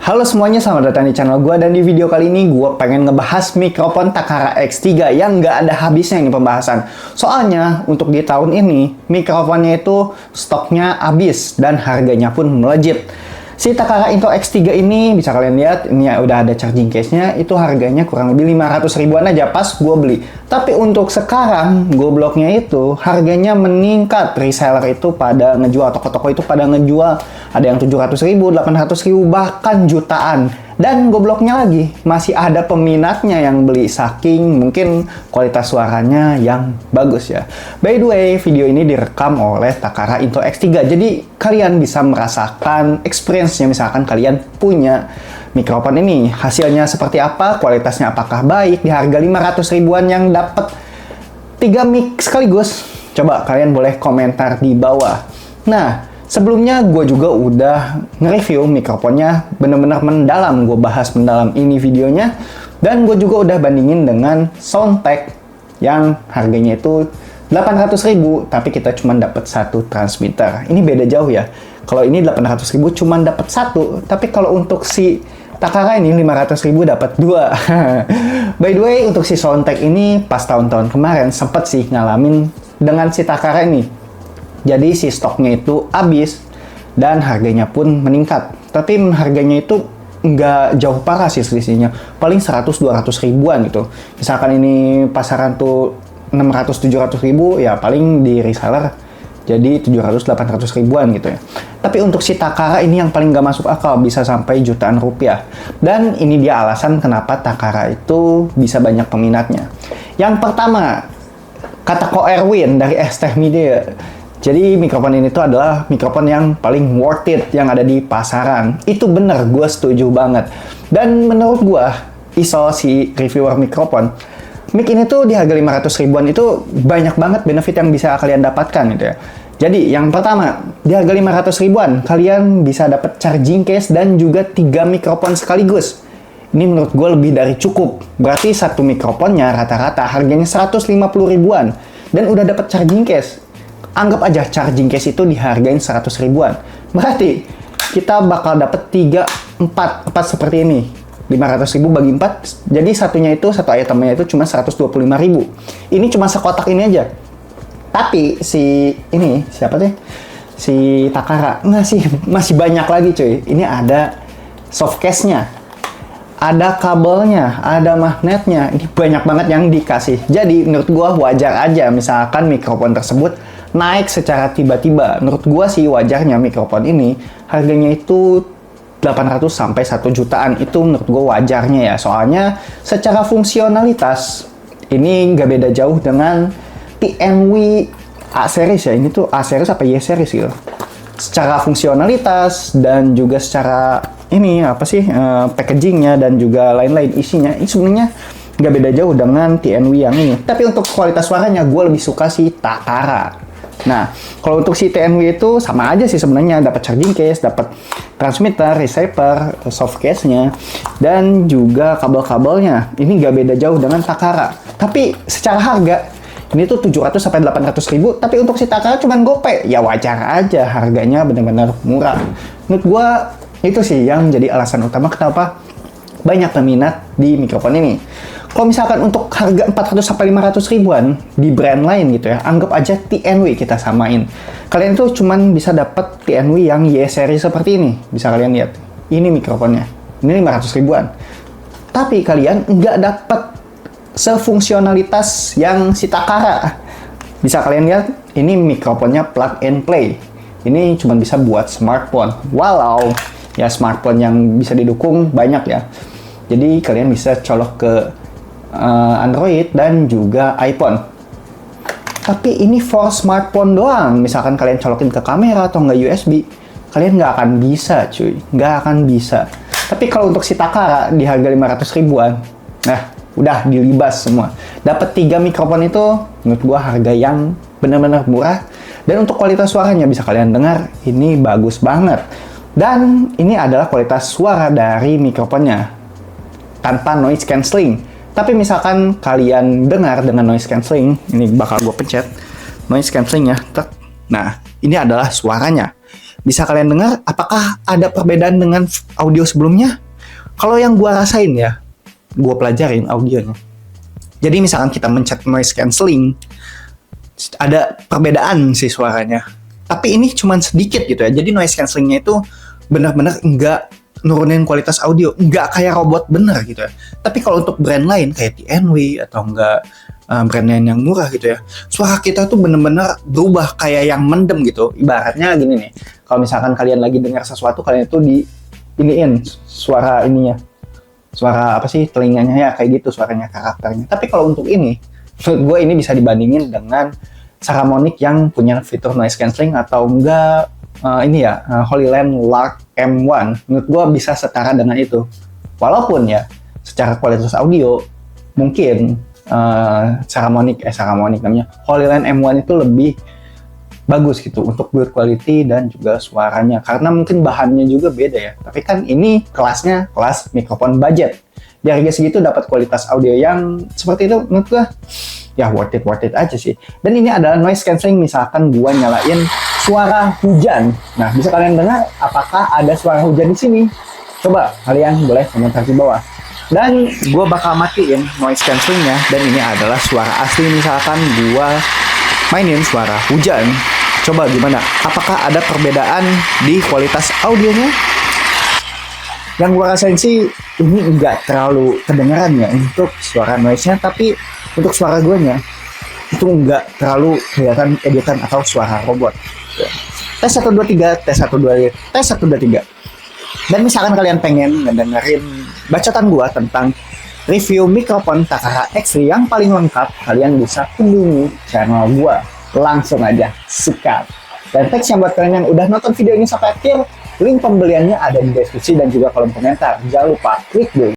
Halo semuanya, selamat datang di channel gue. Dan di video kali ini gue pengen ngebahas mikrofon Takara X3 yang nggak ada habisnya ini pembahasan. Soalnya untuk di tahun ini mikrofonnya itu stoknya habis dan harganya pun melejit. Si Takara Into X3 ini bisa kalian lihat, ini ya udah ada charging case-nya, itu harganya kurang lebih 500 ribuan aja pas gue beli. Tapi untuk sekarang, gobloknya itu harganya meningkat. Reseller itu pada ngejual, toko-toko itu pada ngejual, ada yang 700 ribu, 800 ribu, bahkan jutaan. Dan gobloknya lagi, masih ada peminatnya yang beli, saking mungkin kualitas suaranya yang bagus ya. By the way, video ini direkam oleh Takara Into X3, jadi kalian bisa merasakan experience-nya misalkan kalian punya mikrofon ini. Hasilnya seperti apa, kualitasnya apakah baik, di harga 500 ribuan yang dapat 3 mic sekaligus. Coba kalian boleh komentar di bawah. Nah, sebelumnya gue juga udah nge-review mikrofonnya bener-bener mendalam, gue bahas mendalam ini videonya. Dan gue juga udah bandingin dengan Soundtek yang harganya itu 800 ribu, tapi kita cuma dapat satu transmitter. Ini beda jauh ya. Kalau ini 800 ribu cuma dapat satu, tapi kalau untuk si Takara ini 500 ribu dapat dua. By the way, untuk si Soundtek ini pas tahun-tahun kemarin sempet sih ngalamin dengan si Takara ini. Jadi si stoknya itu habis dan harganya pun meningkat. Tapi harganya itu nggak jauh parah sih selisihnya. Paling 100-200 ribuan gitu. Misalkan ini pasaran tuh 600-700 ribu, ya paling di reseller jadi 700-800 ribuan gitu ya. Tapi untuk si Takara ini yang paling nggak masuk akal, bisa sampai jutaan rupiah. Dan ini dia alasan kenapa Takara itu bisa banyak peminatnya. Yang pertama, kata Ko Erwin dari ST Media. Jadi mikrofon ini tuh adalah mikrofon yang paling worth it yang ada di pasaran. Itu bener, gue setuju banget. Dan menurut gue, ISO si reviewer mikrofon, mic ini tuh di harga 500 ribuan itu banyak banget benefit yang bisa kalian dapatkan gitu ya. Jadi yang pertama, di harga 500 ribuan, kalian bisa dapat charging case dan juga 3 mikrofon sekaligus. Ini menurut gue lebih dari cukup. Berarti satu mikrofonnya rata-rata harganya 150 ribuan. Dan udah dapat charging case. Anggap aja charging case itu dihargain 100 ribuan. Berarti kita bakal dapat 4 seperti ini. 500 ribu bagi 4. Jadi satunya itu, satu itemnya itu cuma 125 ribu. Ini cuma sekotak ini aja. Tapi si ini, siapa deh? Si Takara. Masih banyak lagi cuy. Ini ada soft case-nya. Ada kabelnya, ada magnetnya. Ini banyak banget yang dikasih. Jadi menurut gua wajar aja misalkan mikrofon tersebut naik secara tiba-tiba. Menurut gua sih wajarnya mikrofon ini harganya itu 800 sampai 1 jutaan. Itu menurut gua wajarnya ya. Soalnya secara fungsionalitas ini nggak beda jauh dengan TNW A series ya. Ini tuh A series apa Y series gitu. Secara fungsionalitas dan juga secara ini apa sih packagingnya dan juga lain-lain isinya, ini sebenarnya nggak beda jauh dengan TNW yang ini. Tapi untuk kualitas suaranya gue lebih suka si Takara. Nah, kalau untuk si TNW itu sama aja sih sebenarnya, dapat charging case, dapat transmitter, receiver, soft case-nya, dan juga kabel-kabelnya. Ini nggak beda jauh dengan Takara. Tapi secara harga ini tuh 700 sampai 800 ribu, tapi untuk si Takara cuman gope. Ya wajar aja, harganya benar-benar murah. Menurut gue itu sih yang jadi alasan utama kenapa banyak peminat di mikrofon ini. Kalau misalkan untuk harga 400 sampai 500 ribuan di brand lain gitu ya, anggap aja TNW kita samain. Kalian itu cuman bisa dapat TNW yang Y series seperti ini. Bisa kalian lihat. Ini mikrofonnya. Ini 500 ribuan. Tapi kalian nggak dapat sefungsionalitas yang si Takara. Bisa kalian lihat, ini mikrofonnya plug and play. Ini cuma bisa buat smartphone. Walau ya smartphone yang bisa didukung banyak ya. Jadi kalian bisa colok ke Android dan juga iPhone. Tapi ini for smartphone doang. Misalkan kalian colokin ke kamera atau nggak USB, kalian nggak akan bisa cuy. Nggak akan bisa. Tapi kalau untuk si Takara di harga 500 ribuan, nah udah dilibas semua. Dapat 3 mikrofon itu menurut gua harga yang benar-benar murah. Dan untuk kualitas suaranya bisa kalian dengar, ini bagus banget. Dan ini adalah kualitas suara dari mikrofonnya tanpa noise cancelling. Tapi misalkan kalian dengar dengan noise cancelling, ini bakal gue pencet noise cancelling ya. Nah, ini adalah suaranya. Bisa kalian dengar, apakah ada perbedaan dengan audio sebelumnya? Kalau yang gua rasain ya, gua pelajarin audionya. Jadi misalkan kita mencet noise cancelling, ada perbedaan sih suaranya. Tapi ini cuma sedikit gitu ya. Jadi noise cancellingnya itu benar-benar enggak nurunin kualitas audio, enggak kayak robot bener gitu ya. Tapi kalau untuk brand lain kayak TNW atau enggak brand lain yang murah gitu ya, suara kita tuh bener-bener berubah kayak yang mendem gitu. Ibaratnya gini nih, kalau misalkan kalian lagi dengar sesuatu, kalian itu iniin suara ininya, suara apa sih telinganya ya, kayak gitu suaranya, karakternya. Tapi kalau untuk ini, menurut gue ini bisa dibandingin dengan Saramonic yang punya fitur noise cancelling atau enggak HoloLens Lark M1. Menurut gue bisa setara dengan itu. Walaupun ya secara kualitas audio mungkin Saramonic namanya HoloLens M1 itu lebih bagus gitu untuk build quality dan juga suaranya, karena mungkin bahannya juga beda ya. Tapi kan ini kelasnya kelas mikrofon budget, di harga segitu dapat kualitas audio yang seperti itu, menurut gua ya worth it aja sih. Dan ini adalah noise cancelling misalkan gua nyalain suara hujan. Nah, bisa kalian dengar apakah ada suara hujan di sini? Coba kalian boleh komentar di bawah. Dan gue bakal matiin noise cancellingnya, dan ini adalah suara asli misalkan gue mainin suara hujan. Coba gimana? Apakah ada perbedaan di kualitas audionya? Yang gue rasain sih ini enggak terlalu kedengaran ya untuk suara noise-nya, tapi untuk suara gue-nya itu enggak terlalu kelihatan editan atau suara robot. Tes 1 2 3, tes 1 2 tes 1 2 3. Dan misalkan kalian pengen ngedengerin bacotan gua tentang review mikrofon Takara X3 yang paling lengkap, kalian bisa kunjungi channel gua. Langsung aja, sikat. Dan thanks yang buat kalian yang udah nonton video ini sampai akhir. Link pembeliannya ada di deskripsi dan juga kolom komentar. Jangan lupa klik dulu.